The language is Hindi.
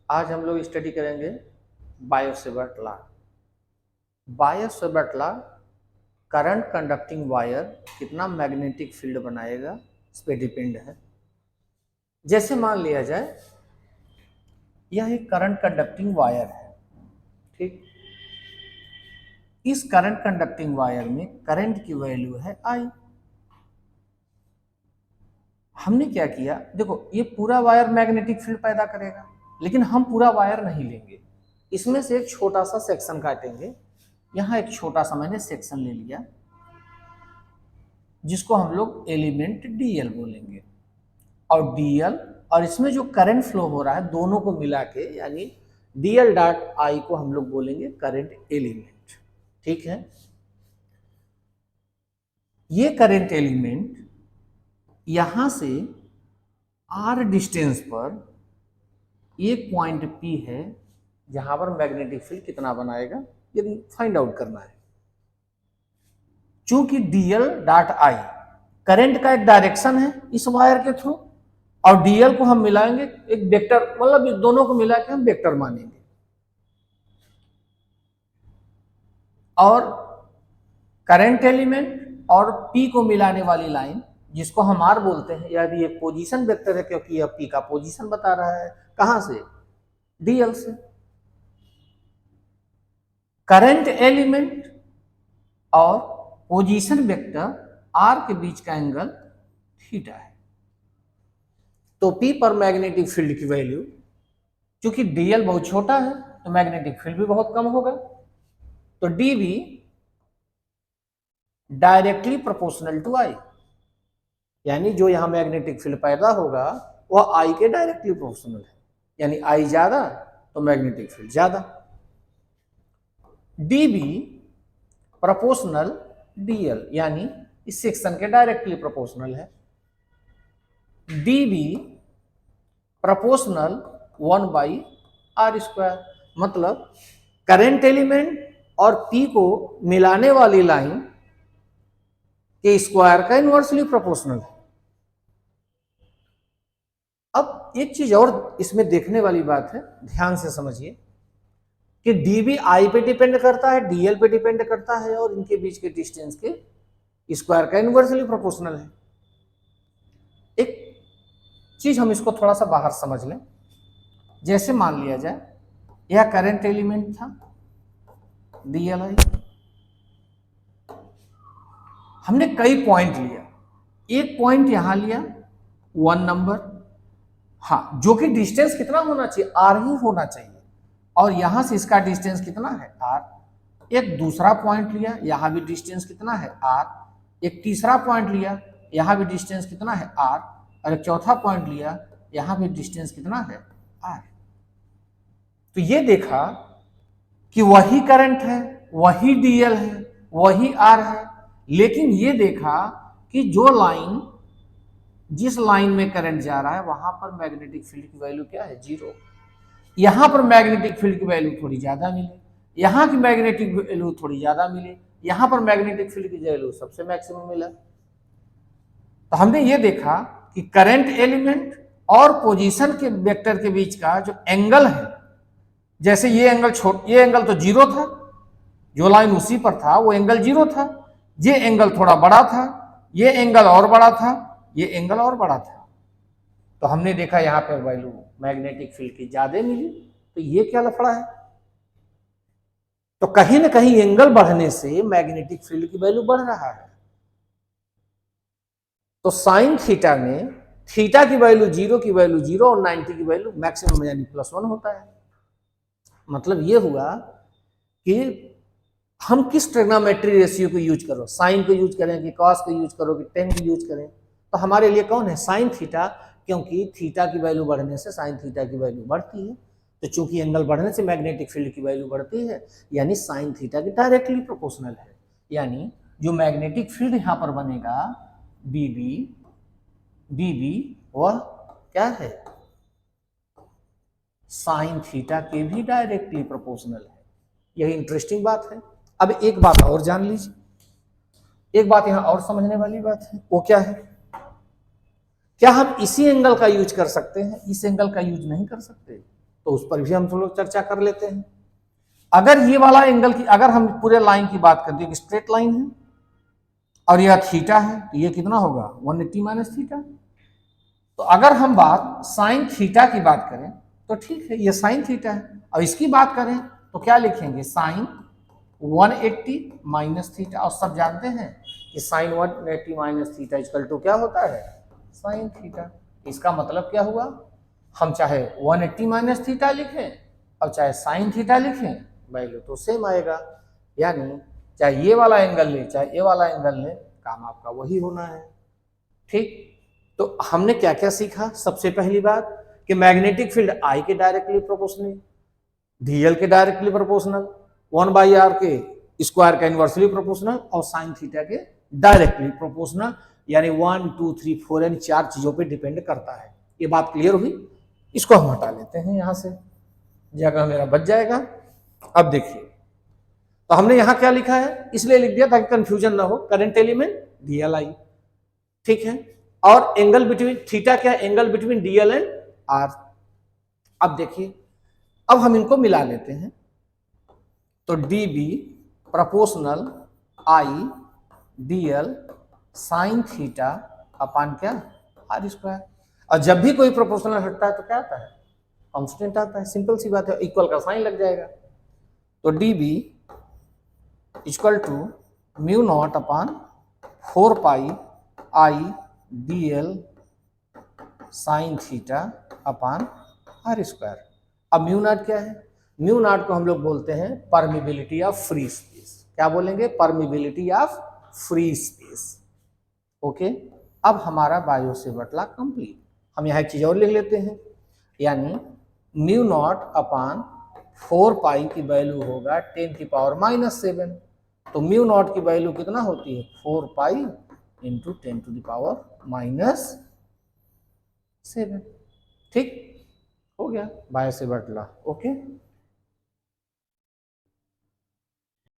आज हम लोग स्टडी करेंगे Biot-Savart law. Biot-Savart law current conducting wire कितना मैग्नेटिक फील्ड बनाएगा इस पे डिपेंड है। जैसे मान लिया जाए यह एक करंट कंडक्टिंग वायर है, ठीक। इस करंट कंडक्टिंग वायर में करंट की वैल्यू है आई। हमने क्या किया, देखो ये पूरा वायर मैग्नेटिक फील्ड पैदा करेगा, लेकिन हम पूरा वायर नहीं लेंगे, इसमें से एक छोटा सा सेक्शन काटेंगे। यहाँ एक छोटा सा मैंने सेक्शन ले लिया जिसको हम लोग एलिमेंट डीएल बोलेंगे, और डीएल और इसमें जो करंट फ्लो हो रहा है दोनों को मिला के यानी डीएल डॉट आई को हम लोग बोलेंगे करंट एलिमेंट, ठीक है। ये करंट एलिमेंट यहां से आर डिस्टेंस पर एक पॉइंट पी है जहां पर मैग्नेटिक फील्ड कितना बनाएगा ये फाइंड आउट करना है। चूंकि डीएल डॉट आई करंट का एक डायरेक्शन है इस वायर के थ्रू, और डीएल को हम मिलाएंगे एक वेक्टर, मतलब इस दोनों को मिला के हम वेक्टर मानेंगे, और करंट एलिमेंट और पी को मिलाने वाली लाइन जिसको हम आर बोलते हैं, यह भी एक पोजीशन वेक्टर है क्योंकि यह पी का पोजीशन बता रहा है। कहां से? डीएल से। करंट एलिमेंट और पोजीशन वेक्टर आर के बीच का एंगल थीटा है। तो पी पर मैग्नेटिक फील्ड की वैल्यू, क्योंकि डीएल बहुत छोटा है तो मैग्नेटिक फील्ड भी बहुत कम होगा, तो डी भी डायरेक्टली प्रोपोर्शनल टू आई, यानी जो यहां मैग्नेटिक फील्ड पैदा होगा वह आई के डायरेक्टली प्रोपोर्शनल है, यानी आई ज्यादा तो मैग्नेटिक फील्ड ज्यादा। डी भी प्रोपोर्शनल डीएल, यानी इस सेक्शन के डायरेक्टली प्रोपोर्शनल है। डी भी प्रोपोर्शनल 1/r², मतलब करंट एलिमेंट और पी को मिलाने वाली लाइन के स्क्वायर का इनवर्सली प्रोपोर्शनल है। अब एक चीज और इसमें देखने वाली बात है, ध्यान से समझिए कि डी भी आई पे डिपेंड करता है, डीएल पे डिपेंड करता है, और इनके बीच के डिस्टेंस के स्क्वायर का इनवर्सली प्रोपोर्शनल है। एक चीज हम इसको थोड़ा सा बाहर समझ लें। जैसे मान लिया जाए यह करंट एलिमेंट था डीएल आई, हमने कई पॉइंट लिया, एक पॉइंट यहां लिया 1 नंबर, हाँ, जो कि डिस्टेंस कितना होना चाहिए, आर ही होना चाहिए, और यहां से इसका डिस्टेंस कितना है आर। एक दूसरा पॉइंट लिया, यहां भी डिस्टेंस कितना है आर। एक तीसरा पॉइंट लिया, यहां भी डिस्टेंस कितना है आर, और एक चौथा पॉइंट लिया, यहां भी डिस्टेंस कितना है आर। तो ये देखा कि वही करंट है, वही डीएल है, वही आर है, लेकिन ये देखा कि जो लाइन, जिस लाइन में करंट जा रहा है वहां पर मैग्नेटिक फील्ड की वैल्यू क्या है, 0। यहां पर मैग्नेटिक फील्ड की वैल्यू थोड़ी ज्यादा मिले, यहां की मैग्नेटिक वैल्यू थोड़ी ज्यादा मिले, यहां पर मैग्नेटिक फील्ड की वैल्यू सबसे मैक्सिमम मिला। तो हमने ये देखा कि करंट एलिमेंट और पोजीशन के वेक्टर के बीच का जो एंगल है, जैसे ये एंगल तो 0 था, जो लाइन उसी पर था वो एंगल 0 था, ये एंगल थोड़ा बड़ा था, ये एंगल और बड़ा था, ये एंगल और बड़ा था, तो हमने देखा यहां पर वैल्यू मैग्नेटिक फील्ड की ज्यादा मिली। तो ये क्या लफड़ा है? तो कहीं ना कहीं एंगल बढ़ने से मैग्नेटिक फील्ड की वैल्यू बढ़ रहा है। तो साइन थीटा में थीटा की वैल्यू 0 की वैल्यू 0 और 90 की वैल्यू मैक्सिमम यानी +1 होता है। मतलब ये हुआ कि हम किस ट्रिग्नोमेट्री रेशियो को यूज करो, साइन को यूज करें कि कॉस को यूज करो कि टेन को यूज करें, तो हमारे लिए कौन है, साइन थीटा, क्योंकि थीटा की वैल्यू बढ़ने से साइन थीटा की वैल्यू बढ़ती है। तो चूंकि एंगल बढ़ने से मैग्नेटिक फील्ड की वैल्यू बढ़ती है, यानी साइन थीटा की डायरेक्टली प्रोपोर्शनल है, यानी जो मैग्नेटिक फील्ड यहां पर बनेगा बीबी वह क्या है, साइन थीटा के भी डायरेक्टली प्रोपोर्शनल है। यही इंटरेस्टिंग बात है। अब एक बात और जान लीजिए, एक बात यहां और समझने वाली बात है, वो क्या है, क्या हम इसी एंगल का यूज कर सकते हैं, इस एंगल का यूज नहीं कर सकते? तो उस पर भी हम लोग चर्चा कर लेते हैं। अगर ये वाला एंगल की, अगर हम पूरे लाइन की बात करते हैं कि स्ट्रेट लाइन है और यह थीटा है, तो ये कितना होगा 180 माइनस थीटा। तो अगर हम बात साइन थीटा की बात करें तो ठीक है, ये साइन थीटा है। और इसकी बात करें तो क्या लिखेंगे, साइन 180 माइनस थीटा। और सब जानते हैं कि sine 180 minus theta equal to क्या होता है, साइन थीटा। इसका मतलब क्या हुआ, हम चाहे 180 माइनस थीटा लिखें और चाहे साइन थीटा लिखें, वैल्यू तो सेम आएगा। यानी चाहे ये वाला एंगल ले चाहे ये वाला एंगल ले, काम आपका वही होना है। ठीक, तो हमने क्या क्या सीखा। सबसे पहली बात कि मैग्नेटिक फील्ड आई के डायरेक्टली प्रोपोर्शनल, डीएल के डायरेक्टली प्रोपोर्शनल, 1/r के स्क्वायर का इनवर्सली प्रोपोर्शनल और साइन थीटा के डायरेक्टली प्रोपोर्शनल। यानी 1 2 3 4 यानी 4 चीजों पे डिपेंड करता है। ये बात क्लियर हुई। इसको हम हटा लेते हैं, यहां से जगह मेरा बच जाएगा। अब देखिए, तो हमने यहां क्या लिखा है, इसलिए लिख दिया ताकि कंफ्यूजन ना हो। करंट एलिमेंट डीएल आई, ठीक है, और एंगल बिटवीन थीटा क्या, angle between DL and R. अब देखिए, अब हम इनको मिला लेते हैं। तो D B proportional I DL sine theta upon क्या, आर स्क्वायर। और जब भी कोई प्रोपोर्शनल हटता है तो क्या आता है, कांस्टेंट आता है। सिंपल सी बात है, इक्वल का साइन लग जाएगा। तो D B equal to mu not upon 4 pi I D L sine theta upon R square. अब म्यू नॉट क्या है, म्यू नॉट को हम लोग बोलते हैं परमिबिलिटी ऑफ फ्री स्पेस। क्या बोलेंगे, permeability of free space. Okay, अब हमारा बायो सेवर्ट लॉ कंप्लीट। हम यहाँ एक चीज और लिख लेते हैं, यानी म्यू नॉट अपान 4 पाई की वैल्यू होगा 10⁻⁻7। तो म्यू नॉट की वैल्यू कितना होती है, 4 पाई इंटू 10⁻⁻7। ठीक हो गया बायो सेवर्ट लॉ। ओके।